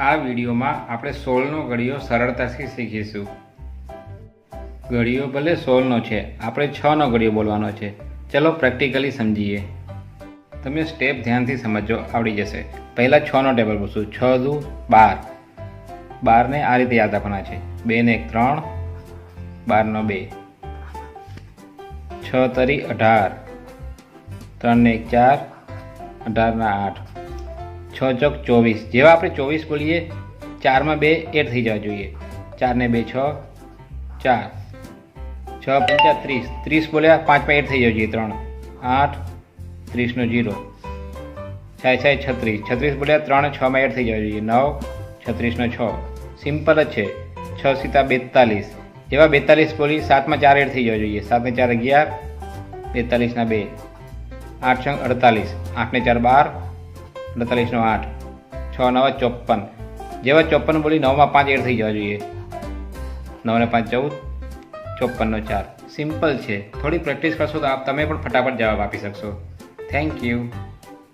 આ વિડીયોમાં આપણે 16નો ઘડીયો સરળતાથી શીખીશું। ઘડીયો ભલે 16નો છે, આપણે 6નો ઘડીયો બોલવાનો છે। ચલો પ્રેક્ટિકલી સમજીએ। તમે સ્ટેપ ધ્યાનથી સમજો, આવડી જશે। પહેલાં 6નો ટેબલ પૂછું। 6 દુ 12, 12ને આ રીતે યાદ રાખવાના છે। 2 ને 1 3, 12 નો 2, 6 તરી 18, 3 ને 1 4, 18 ના 8, 6 ચોક 24। જેવા આપણે 24 બોલીએ, 4માં 2 એડ થઈ જવા જોઈએ। 4 ને 2 6, 4, 6 પંચા 30, 30 બોલ્યા 5માં એડ થઈ જવા જોઈએ। 3 8, 30 નો 0, 6 36, 36 બોલ્યા 3 6માં એડ થઈ જવા જોઈએ। 9 36 નો 6, સિમ્પલ જ છે। 6 સીતા 42, જેવા 42 બોલી 7માં 4 એડ થઈ જવા જોઈએ। 7 ને 4 11, 42 ના 2, 8 છંગ 48, 8 ને 4 12, 48 નો 8, 6 9 54, જેવા 54 બોલી 9માં 5 એડ થઈ જવા જોઈએ। 9 ને 5 14, 54 નો 4, સિમ્પલ છે। થોડી પ્રેક્ટિસ કરશો તો તમે પણ ફટાફટ જવાબ આપી શકશો। Thank you.